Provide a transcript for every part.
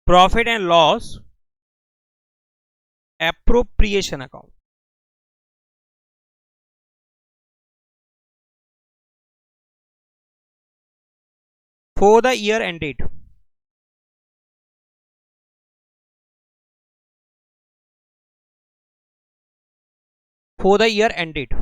Profit and loss appropriation account, for the year ended, for the year ended,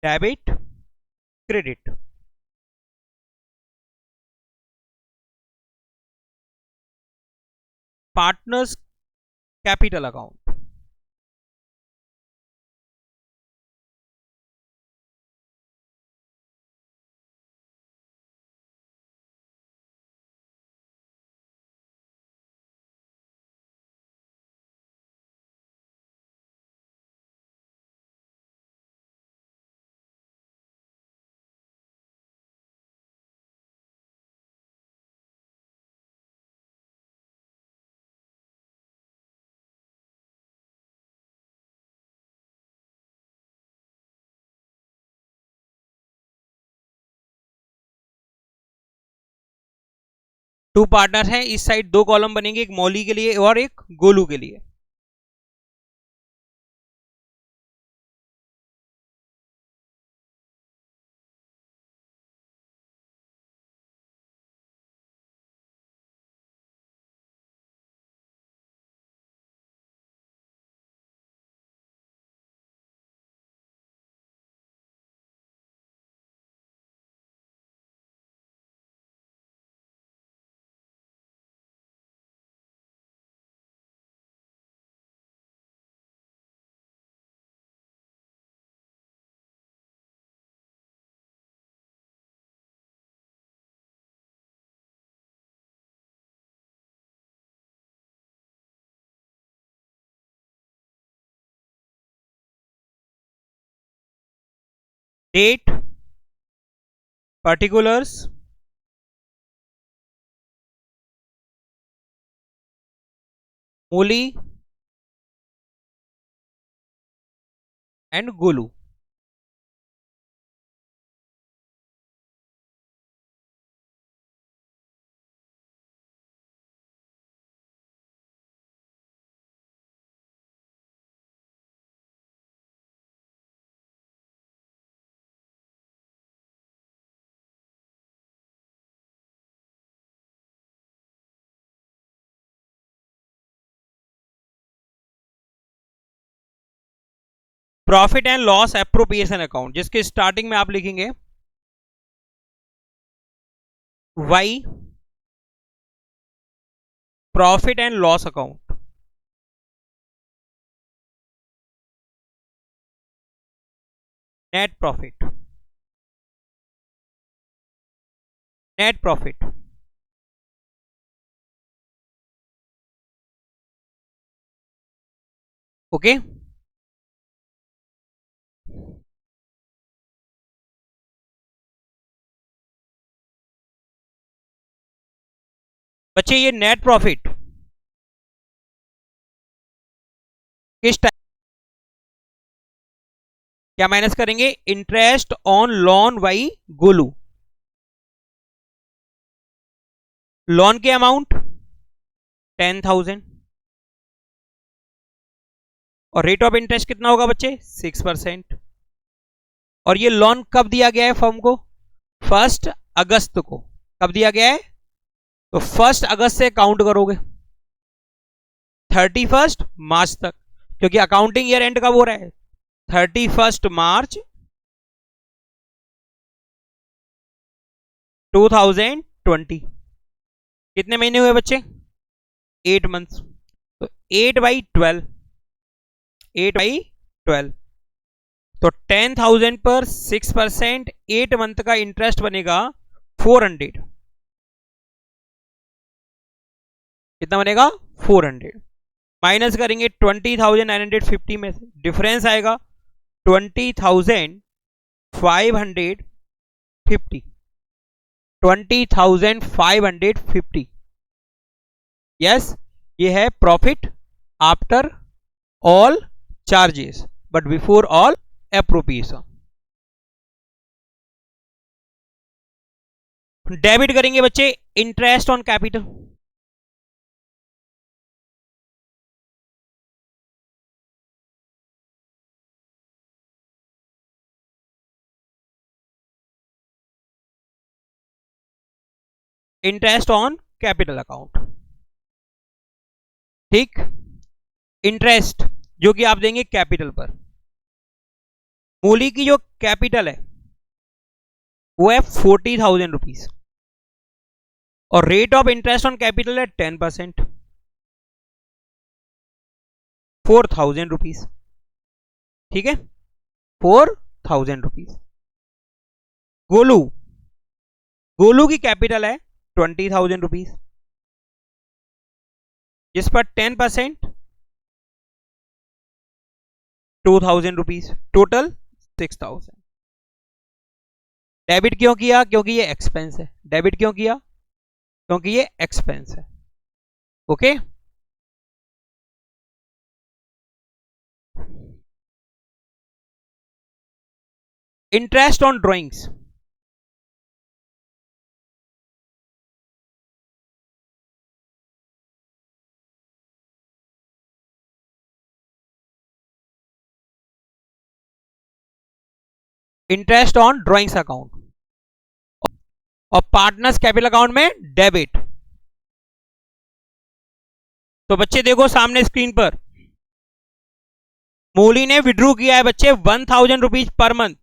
debit, credit, partners capital account, to partner हैं, इस side दो column बनेंगे, एक मौली के लिए और एक गोलू के लिए। Date, particulars, Muli and Golu. Profit and loss appropriation account, जिसके स्टार्टिंग में आप लिखेंगे by, profit and loss account, net profit, net profit, okay. बच्चे ये नेट प्रॉफिट किस टाइप, क्या माइनस करेंगे, interest on loan by Golu, loan के अमाउंट 10,000 और रेट ऑफ इंटरेस्ट कितना होगा बच्चे 6%। और ये लोन कब दिया गया है फर्म को, 1 अगस्त को। कब दिया गया है, तो 1 अगस्त से काउंट करोगे 31 मार्च तक, क्योंकि अकाउंटिंग ईयर एंड कब हो रहा है 31 मार्च 2020। कितने महीने हुए बच्चे, 8 मंथ्स। तो 8/12, 8/12 तो 10,000 पर 6%, 8 मंथ का इंटरेस्ट बनेगा 400। कितना बनेगा? 400। माइनस करेंगे 20,950 में से, डिफरेंस आएगा 20,550। 20,550। यस, ये है profit after all charges but before all appropriation. Debit करेंगे बच्चे interest on capital. Interest on capital account, ठीक। इंटरेस्ट जो कि आप देंगे कैपिटल पर। मूली की जो कैपिटल है वो है 40,000 रुपीज और rate of interest on capital है 10%, 4,000 रुपीज। ठीक है, 4,000 रुपीज। गोलू, गोलू की कैपिटल है 20,000 रुपीज, जिस पर 10% 2,000 रुपीज, टोटल 6,000। डेबिट क्यों किया? क्योंकि ये एक्सपेंस है। डेबिट क्यों किया? क्योंकि ये एक्सपेंस है। Okay, interest on drawings. Interest on drawings account और पार्टनर्स कैपिटल अकाउंट में डेबिट। तो बच्चे देखो सामने स्क्रीन पर, मूली ने विड्रू किया है बच्चे 1,000 रुपीज पर मंथ,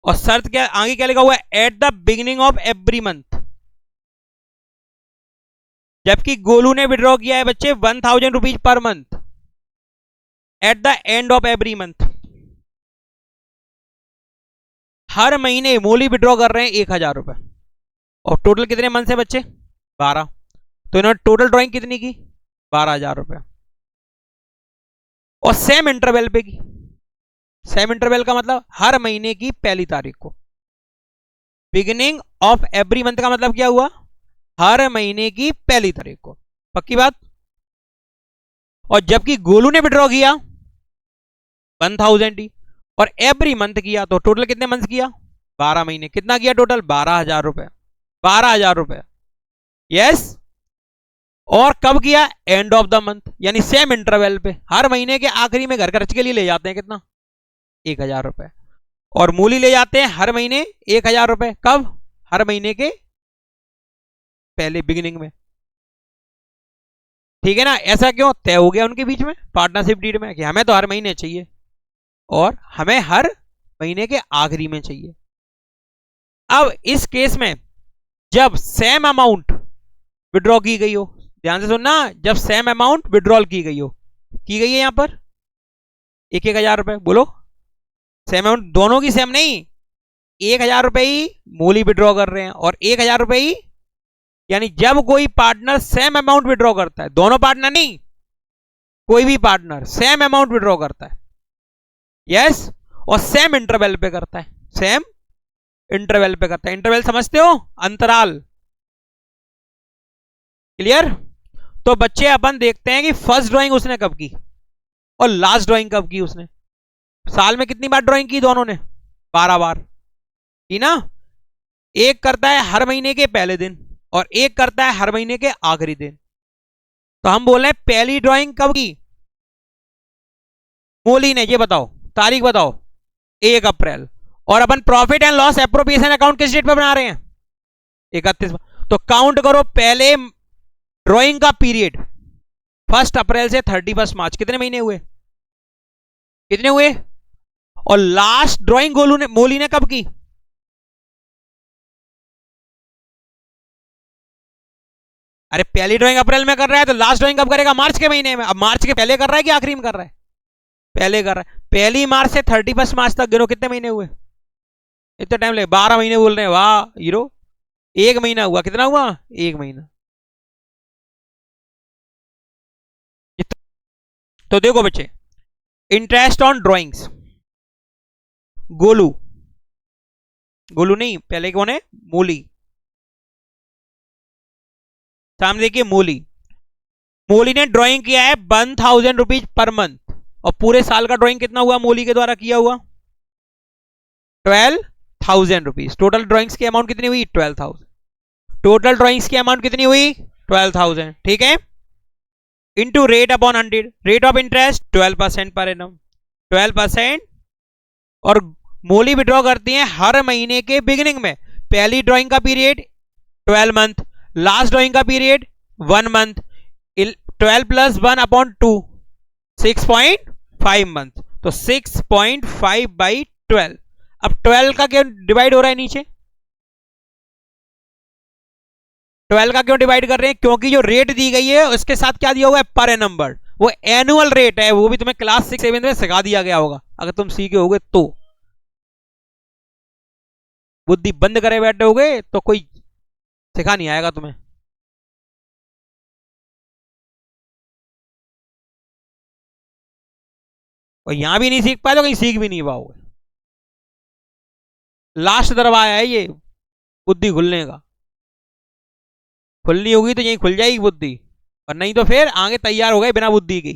और शर्त क्या आगे क्या लिखा हुआ है? At the beginning of every month. जबकि गोलू ने विड्रॉ किया है बच्चे 1,000 rupees per month at the end of every month. हर महीने मूली विड्रॉ कर रहे हैं 1,000 रुपए, और टोटल कितने मंथ से बच्चे? 12। तो इन्होंने टोटल ड्राइंग कितनी की? 12,000 रुपए, और सेम इंटरवल पे की। सेम इंटरवल का मतलब हर महीने की पहली तारीख को। बिगिनिंग ऑफ एवरी मंथ का मतलब क्या हुआ? हर महीने की पहली तारीख को। पक्की बात? और जबकि गोलू ने विड्रॉ किया 1,000 ही, और एवरी मंथ किया, तो टोटल कितने मंथ किया? 12 महीने। कितना किया टोटल? 12,000 रुपए। 12,000 रुपए, यस। और कब किया? एंड ऑफ द मंथ, यानी सेम इंटरवल पे। हर महीने के आखिरी में घर खर्च के लिए ले जाते हैं कितना? 1,000 रुपए। और मूली ले जाते हैं हर महीने 1,000 रुपए। कब? हर महीने के पहले, बिगिनिंग में। ठीक है ना? ऐसा क्यों तय हो गया उनके बीच में पार्टनरशिप डीड में कि हमें तो हर महीने चाहिए और हमें हर महीने के आखिरी में चाहिए। अब इस केस में जब सेम अमाउंट विड्रॉ की गई हो, ध्यान से सुनना, जब सेम अमाउंट विड्रॉल की गई हो, की गई है यहां पर 1,000 रुपए, बोलो सेम अमाउंट, दोनों की सेम नहीं, 1,000 रुपए ही मूली विड्रॉ कर रहे हैं और 1,000 रुपए ही, यानी जब कोई पार्टनर सेम अमाउंट विड्रॉ करता है, दोनों पार्टनर नहीं, कोई भी पार्टनर सेम अमाउंट विड्रॉ करता है, यस, और सेम इंटरवल पे करता है, सेम इंटरवल पे करता है। इंटरवल समझते हो? अंतराल। क्लियर? तो बच्चे अपन देखते हैं कि फर्स्ट ड्राइंग उसने कब की और लास्ट ड्राइंग कब की उसने। साल में कितनी बार ड्राइंग की दोनों ने? 12 बार की ना। एक करता है हर महीने के पहले दिन और एक करता है हर महीने के आखिरी दिन। तो हम बोल रहे हैं पहली ड्राइंग कब की मूली ने? ये बताओ, तारीख बताओ। 1 अप्रैल। और अपन profit and loss appropriation account किस डेट पर बना रहे हैं? 31। तो काउंट करो पहले ड्राइंग का पीरियड 1 अप्रैल से 31 मार्च, कितने महीने हुए? कितने हुए? और लास्ट ड्राइंग गोलू ने, मूली ने कब की? अरे पहली ड्राइंग अप्रैल में कर रहा है तो लास्ट ड्राइंग कब करेगा? मार्च के महीने में। अब मार्च के पहले कर रहा है कि आखिरी में कर रहा है? पहले कर रहा है। पहली मार्च से 31 मार्च तक गिनो, कितने महीने हुए? इतना टाइम लगे? 12 महीने बोल रहे हैं। वाह हीरो, एक महीना हुआ। कितना हुआ? एक महीना। तो देखो बच्चे, interest on drawings, Golu, Golu नहीं, पहले कौन है? मोली। सामने देखिए मोली, मोली ने ड्राइंग किया है 1000 रुपीज पर मंथ, और पूरे साल का ड्राइंग कितना हुआ मोली के द्वारा किया हुआ? 12,000 रुपीज। टोटल ड्राइंग्स की अमाउंट कितनी हुई? 12,000। टोटल ड्राइंग्स की अमाउंट कितनी हुई? 12,000। ठीक है, into rate upon 100, rate of interest 12% per annum, 12%। और मोली विड्रॉ करती है हर महीने के बिगिनिंग में। पहली ड्राइंग का पीरियड 12 मंथ, लास्ट ड्राइंग का period 1 month, 12 plus 1 upon 2, 6.5 month. तो 6.5 बाई 12। अब 12 का क्यों डिवाइड हो रहा है नीचे? 12 का क्यों डिवाइड कर रहे हैं? क्योंकि जो रेट दी गई है उसके साथ क्या दिया हुआ है? पर नंबर। वो एनुअल रेट है, वो भी तुम्हें क्लास 6 7 में सिखा दिया गया होगा अगर तुम सीखे होगे तो। बुद्धि बंद करे बैठे होगे तो कोई सिखा नहीं आएगा तुम्हें। और यहां भी नहीं सीख पाए तो कहीं सीख भी नहीं पाओगे। लास्ट दरवाजा है ये बुद्धि खुलने का। खुलनी होगी तो यहीं खुल जाएगी बुद्धि, और नहीं तो फिर आगे तैयार हो गए बिना बुद्धि की।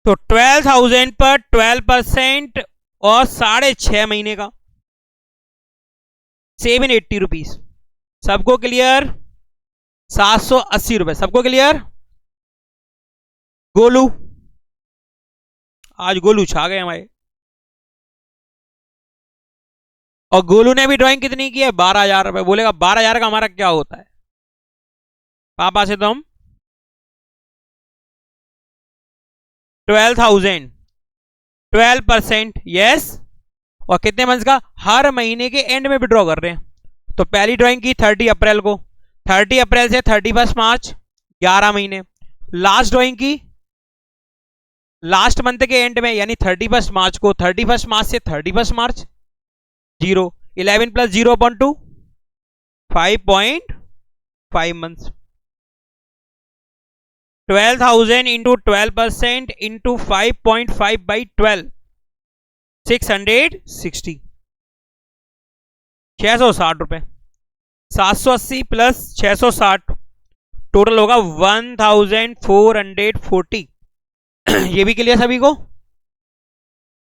तो 12,000 पर 12% और 6.5 महीने का 780 रुपीज। सबको क्लियर? 780 रुपए। सबको क्लियर? गोलू, आज गोलू छा गए हमारे। और गोलू ने भी ड्राइंग कितनी की है? 12,000 रुपए। बोलेगा 12,000 का हमारा क्या होता है? पापा से तो हम 12,000, 12%, यस। और कितने मंथ का? हर महीने के एंड में विड्रॉ कर रहे हैं। तो पहली ड्राइंग की 30 अप्रैल को, 30 अप्रैल से 31 मार्च, 11 महीने। लास्ट ड्राइंग की लास्ट मंथ के एंड में, यानी 31 मार्च को, 31 मार्च से 31 मार्च, 0, 11 plus 0.2, 5.5 months. 12,000 into 12% into 5.5 by 12, 660, 660 रुपए। 780 प्लस 660 टोटल होगा 1,440। ये भी क्लियर सभी को?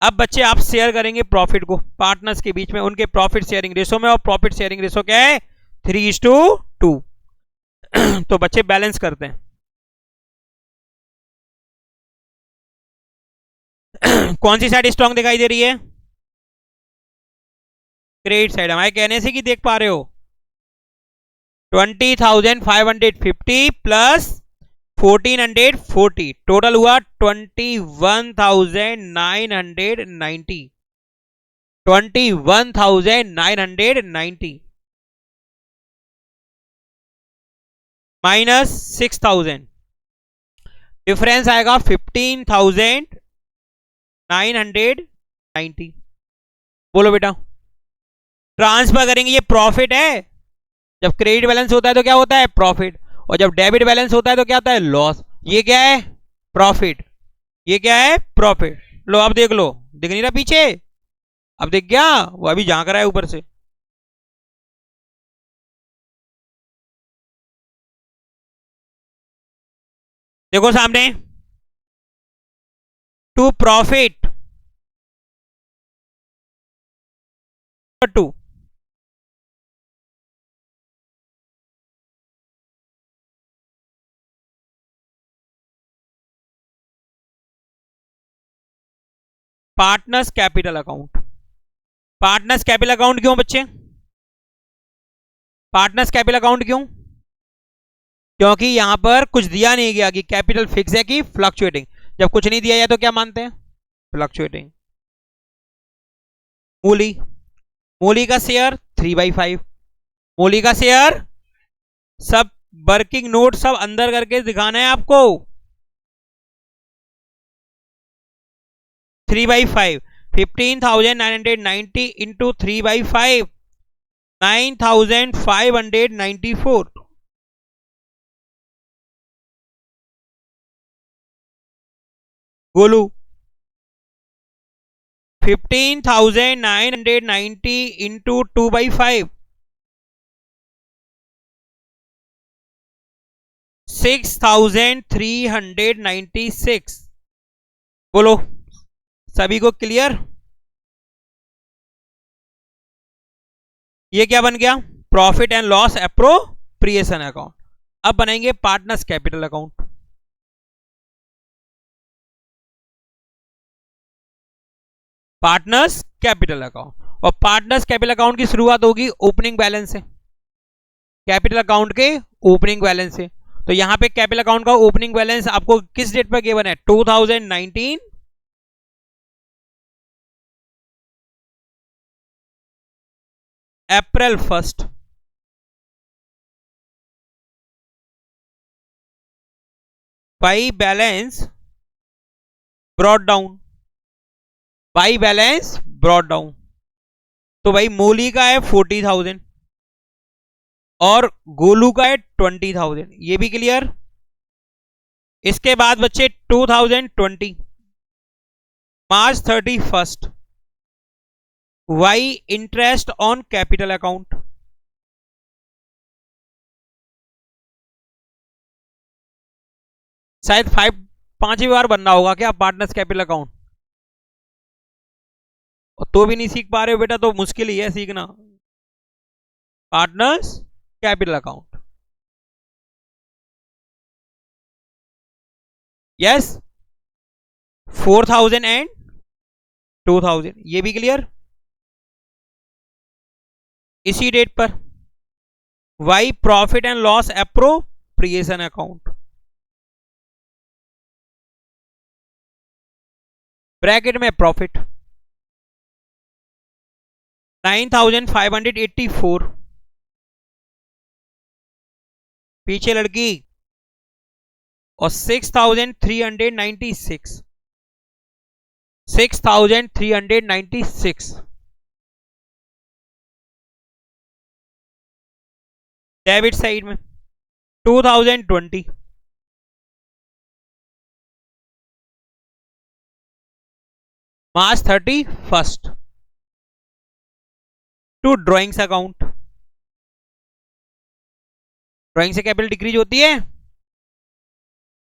अब बच्चे आप शेयर करेंगे प्रॉफिट को पार्टनर्स के बीच में, उनके प्रॉफिट शेयरिंग रेशो में। और प्रॉफिट शेयरिंग रेशो क्या है? 3:2। तो बच्चे बैलेंस करते हैं। कौन सी साइड स्ट्रांग दिखाई दे रही है? Credit side. हमारे कहने से कि देख पा रहे हो? 20,550 प्लस 1,440 टोटल हुआ 21,990, 21,990 माइनस 6,000, डिफरेंस आएगा 15,990। बोलो बेटा, ट्रांसफर करेंगे। ये प्रॉफिट है। जब क्रेडिट बैलेंस होता है तो क्या होता है? प्रॉफिट। और जब डेबिट बैलेंस होता है तो क्या होता है? लॉस। ये क्या है? प्रॉफिट। ये क्या है? प्रॉफिट। लो अब देख लो, दिख नहीं रहा पीछे? अब देख गया? वो अभी झांक रहा है ऊपर से। देखो सामने, to profit to, partners capital account. Partners capital account क्यों बच्चे? पार्टनर्स कैपिटल अकाउंट क्यों? क्योंकि यहां पर कुछ दिया नहीं गया कि कैपिटल फिक्स है कि फ्लक्चुएटिंग। जब कुछ नहीं दिया जाए तो क्या मानते हैं? फ्लक्चुएटिंग। मूली, मूली का शेयर 3/5, मोली का शेयर सब वर्किंग नोट सब अंदर करके दिखाना है आपको। 3/5 15,990 इंटू 3/5 9,594। गोलू 15,990 इंटू 2/5 6,396। बोलो सभी को क्लियर? ये क्या बन गया? Profit and loss appropriation account. अब बनाएंगे partners capital account. Partners capital account, और पार्टनर्स कैपिटल अकाउंट की शुरुआत होगी ओपनिंग बैलेंस से, कैपिटल अकाउंट के ओपनिंग बैलेंस से। तो यहां पे कैपिटल अकाउंट का ओपनिंग बैलेंस आपको किस डेट पर गिवन है? 2019 अप्रैल 1 by balance brought down, by balance brought down. तो भाई मोली का है 40,000 और गोलू का है 20,000, ये भी क्लियर। इसके बाद बच्चे 2020 March 31 by interest on capital account. शायद 5वीं बार बनना होगा क्या पार्टनर्स कैपिटल अकाउंट? और तो भी नहीं सीख पा रहे हो बेटा, तो मुश्किल ही है सीखना। Partners capital account, yes 4,000 and 2,000, ये भी क्लियर। इसी डेट पर by profit and loss appropriation account, bracket में प्रॉफिट 9,584, पीछे लड़की, और 6,396, 6,396 डेबिट साइड में। 2020 March 31 to drawings account. Drawing से कैपिटल डिक्रीज होती है।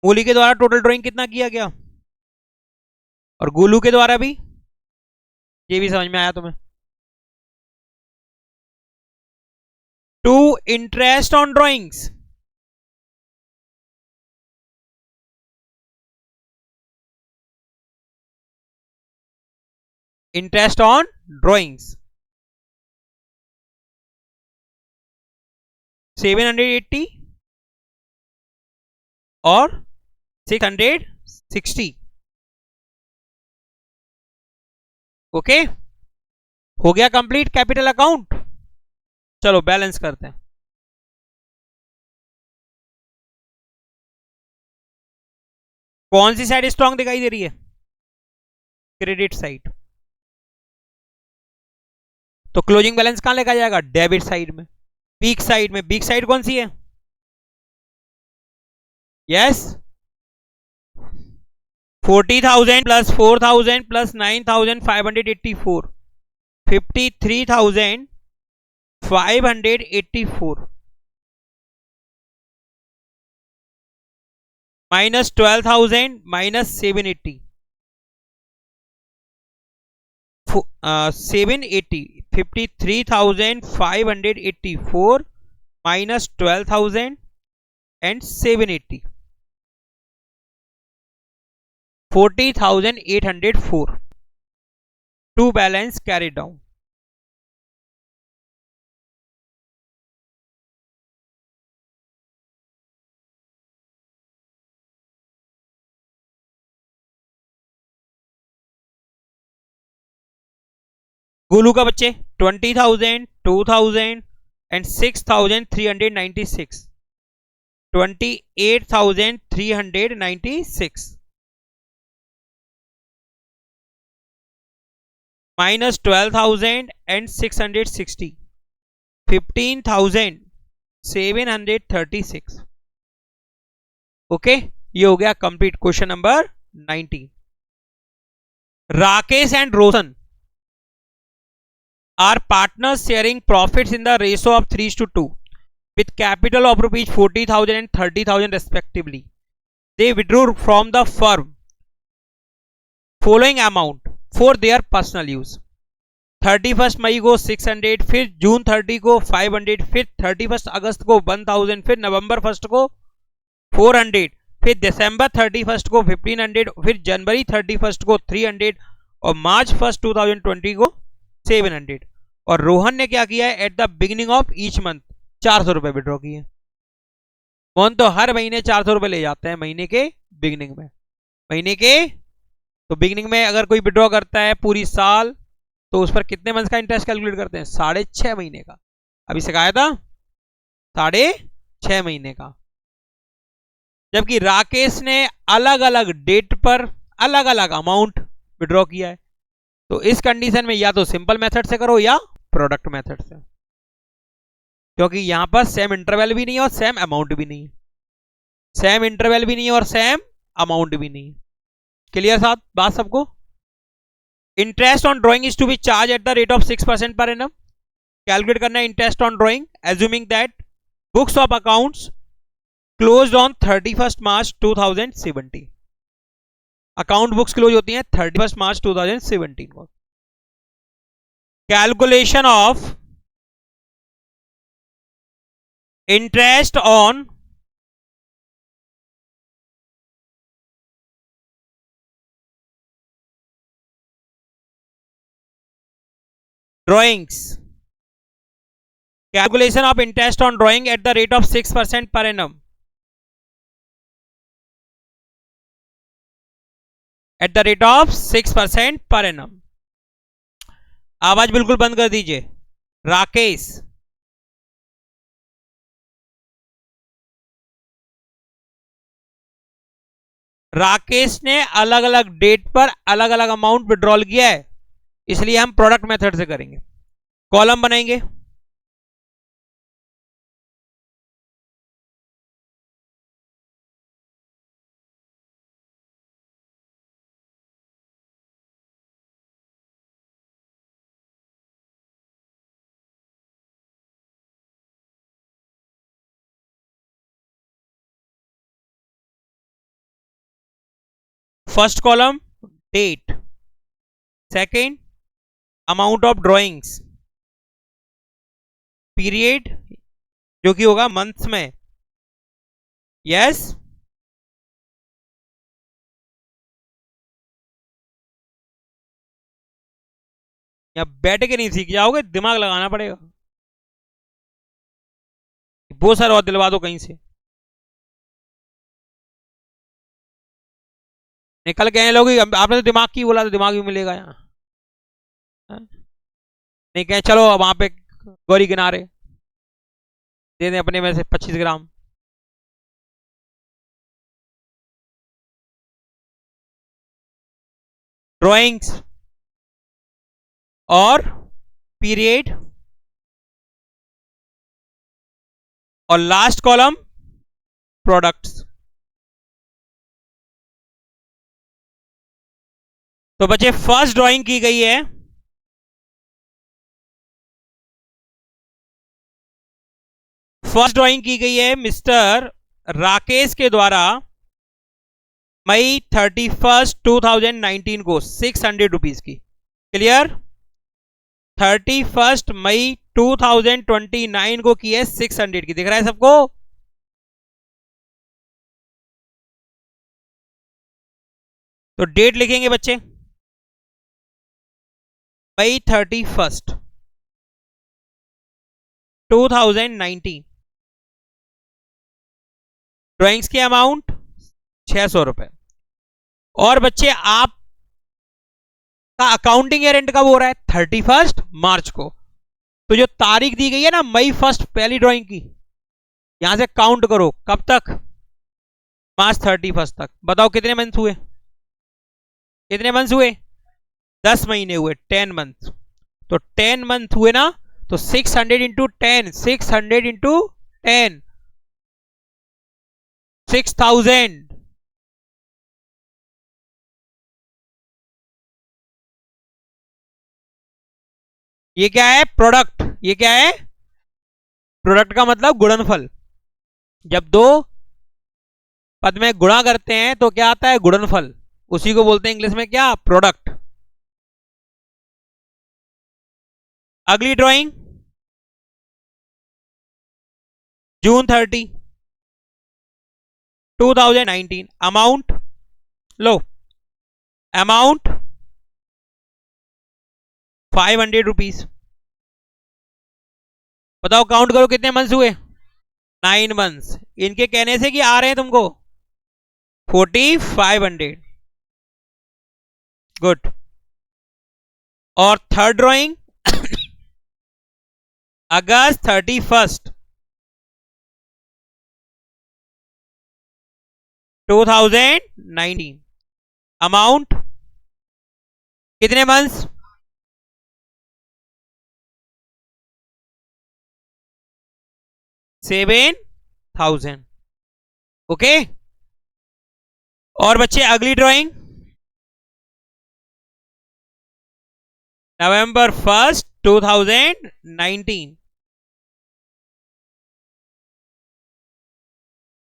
मोली के द्वारा टोटल ड्राइंग कितना किया गया, और गोलू के द्वारा भी, ये भी समझ में आया तुम्हें। To interest on drawings, interest on drawings 780 और 660। ओके, हो गया कंप्लीट कैपिटल अकाउंट। चलो बैलेंस करते हैं। कौन सी साइड स्ट्रांग दिखाई दे रही है? Credit side. तो क्लोजिंग बैलेंस कहां लिखा जाएगा? डेबिट साइड में, पीक साइड में। पीक साइड कौन सी है? Yes 40,000 plus 4,000 plus 9,584, 53,584 minus 12,000 minus 780, 780 53,584 minus 12,000 and 780 40,804 to balance carry down. Golu का बच्चे 20,000 2,000 एंड 6,396, 28,396 माइनस 12,660, 15,736। ओके, ये हो गया complete question number 19। Rakesh and Roshan are partners sharing profits in the ratio of 3:2 with capital of rupees 40,000 and 30,000 respectively. They withdrew from the firm following amount for their personal use. 31 मई को 600, फिर जून 30 को 500, फिर 31 अगस्त को 1000, फिर नवंबर 1 को 400, फिर दिसंबर 31 को 1500, फिर जनवरी 31 को 300 और मार्च 1 2020 को 700। और रोहन ने क्या किया है, at the beginning of each month 400 रुपए विड्रॉ किए। कौन तो हर महीने 400 रुपए ले जाते हैं महीने के बिगिनिंग में। महीने के तो बिगिनिंग में अगर कोई विड्रॉ करता है पूरी साल तो उस पर कितने मंथ का इंटरेस्ट कैलकुलेट करते हैं, 6.5 महीने का। अभी सिखाया था 6.5 महीने का। जबकि राकेश ने अलग अलग डेट पर अलग अलग अमाउंट विड्रॉ किया है। तो इस कंडीशन में या तो सिंपल मेथड से करो या प्रोडक्ट मेथड से, क्योंकि यहां पर सेम इंटरवल भी नहीं है और सेम अमाउंट भी नहीं है। सेम इंटरवल भी नहीं है और सेम अमाउंट भी नहीं है। क्लियर साथ बात सबको। Interest on drawing is to be charge at the rate of 6% per annum. Calculate करना है interest on drawing assuming that books of accounts closed on 31 March 2017। Account books close होती हैं 31 मार्च 2017 को। Calculation of interest on drawings, calculation of interest on drawing at the rate of 6% per annum, at the rate of 6% per annum. आवाज बिल्कुल बंद कर दीजिए। राकेश राकेश ने अलग अलग डेट पर अलग अलग अमाउंट विड्रॉल किया है, इसलिए हम प्रोडक्ट मेथड से करेंगे। कॉलम बनाएंगे। First column date, second amount of drawings, period जो कि होगा मंथ्स में। यस या बैठ के नहीं सीख जाओगे, दिमाग लगाना पड़ेगा। बहुत सारा और दिलवा दो कहीं से। निकल के आए लोग, आपने तो दिमाग की बोला तो दिमाग भी मिलेगा यहाँ। नहीं कहें चलो वहां पे गौरी किनारे दे दें अपने में से 25 ग्राम। ड्राइंग्स और पीरियड और लास्ट कॉलम प्रोडक्ट्स। तो बच्चे फर्स्ट ड्राइंग की गई है, फर्स्ट ड्राइंग की गई है मिस्टर राकेश के द्वारा मई 31, 2019 को 600 रुपीज की। क्लियर। 31 मई 2029 को की है 600 की। दिख रहा है सबको। तो डेट लिखेंगे बच्चे मई 31, 2019। ड्राइंग्स की अमाउंट 600 रुपए। और बच्चे आप का अकाउंटिंग ईयर एंड कब हो रहा है? 31 मार्च को। तो तो जो तारीख दी गई है ना मई 1 पहली ड्राइंग की, यहां से काउंट करो कब तक, मार्च 31 तक। बताओ कितने मंथ हुए, कितने मंथ हुए, 10 महीने हुए, 10 मंथ। तो 10 मंथ हुए ना, तो 600 × 10, 600 × 10, 6000। ये क्या है, प्रोडक्ट। ये क्या है, प्रोडक्ट का मतलब गुणनफल। जब दो पद में गुणा करते हैं तो क्या आता है, गुणनफल। उसी को बोलते हैं इंग्लिश में क्या, प्रोडक्ट। अगली ड्राइंग, जून 30 2019। अमाउंट लो, अमाउंट 500 रुपीज। बताओ काउंट करो कितने मंथ्स हुए, 9 मंथ्स। इनके कहने से कि आ रहे हैं तुमको 4500। गुड। और थर्ड ड्राइंग, अगस्त 31 2019। अमाउंट कितने मंथ्स, 7000। ओके। और बच्चे अगली ड्राइंग, November 1 2019।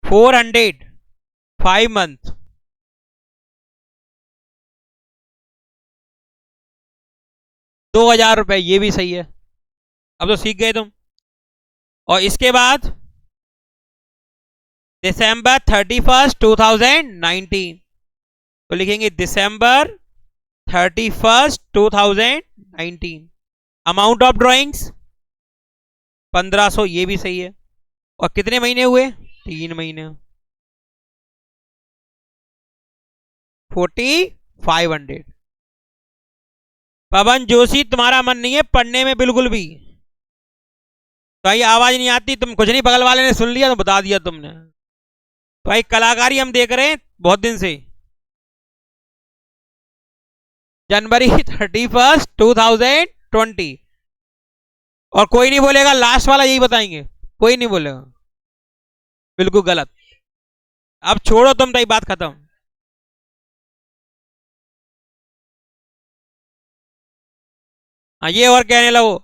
400, 5 मंथ। 2000 रुपए, ये भी सही है। अब तो सीख गए तुम। और इसके बाद December 31 2019। तो लिखेंगे December 31 2019। अमाउंट ऑफ ड्राइंग्स 1500, ये भी सही है। और कितने महीने हुए, 3 महीने, 4500। पवन जोशी तुम्हारा मन नहीं है पढ़ने में बिल्कुल भी, तो भाई आवाज नहीं आती, तुम कुछ नहीं, बगल वाले ने सुन लिया तो बता दिया तुमने। तो भाई कलाकारी हम देख रहे हैं बहुत दिन से। January 31 2020। और कोई नहीं बोलेगा लास्ट वाला यही बताएंगे, कोई नहीं बोलेगा, बिल्कुल गलत। अब छोड़ो तुम, तो बात खत्म। हाँ ये और कहने लगो।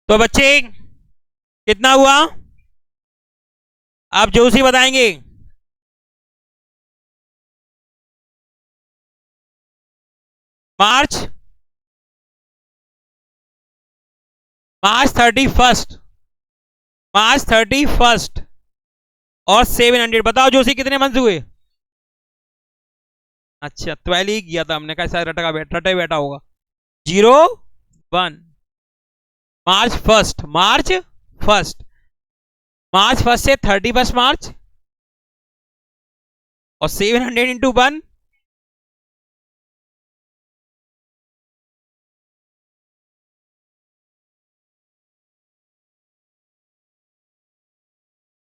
तो बच्चे कितना हुआ, आप जोशी बताएंगे। मार्च, मार्च 31, मार्च 31 और 700। बताओ जोशी कितने मंथ हुए। अच्छा 12 ही किया था हमने, कैसा रटा बैठा, रटे बैठा होगा। 01, मार्च फर्स्ट, मार्च 1 से 31 मार्च, और 700 × 1।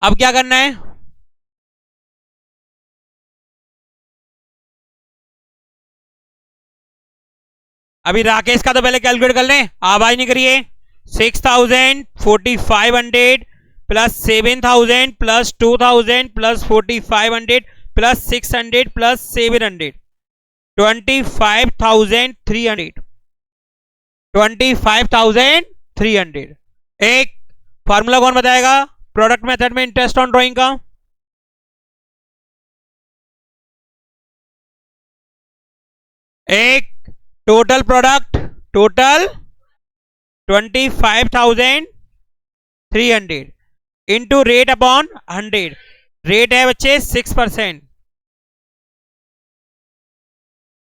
अब क्या करना है, अभी राकेश का तो पहले कैलकुलेट कर लें, आवाज नहीं करिए। 6000 4500 plus 7000 plus 2000 plus 4500 plus 600 plus 700, 25300, 25300। एक फार्मूला कौन बताएगा प्रोडक्ट मेथड में इंटरेस्ट ऑन ड्राइंग का, एक total product, total 25300 into rate upon 100। Rate है बच्चे 6%,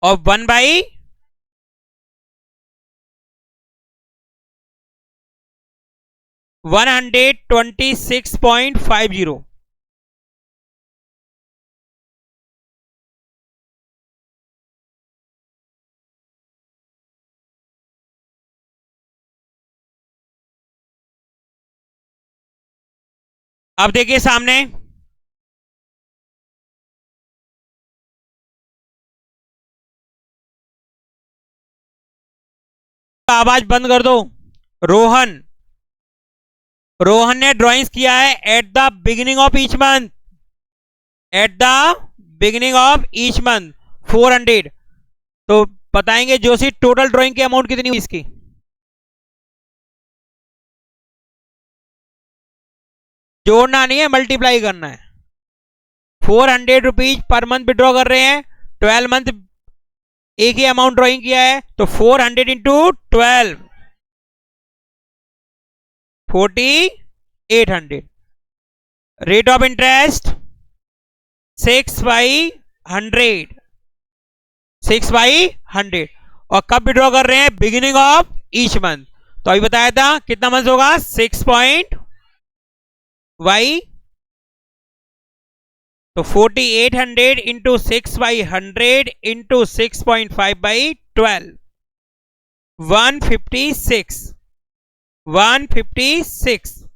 और 1/126.50। अब देखिए सामने, आवाज बंद कर दो। रोहन, रोहन ने ड्राइंग्स किया है at the beginning of each month, at the beginning of each month 400। तो बताएंगे जोशी टोटल ड्राइंग की अमाउंट कितनी हुई इसकी? जोड़ना नहीं है, मल्टीप्लाई करना है। 400 रुपीज पर मंथ विड्रॉ कर रहे हैं, 12 मंथ एक ही अमाउंट ड्रॉइंग किया है, तो 400 इंटू 12 4800। Rate of interest 6/100, 6/100। और कब विड्रॉ कर रहे हैं? Beginning of each month. तो अभी बताया था कितना मंथ होगा? 6 वाई, तो 4800 इंटू 6/100 इंटू 6.5/12, 156, 156।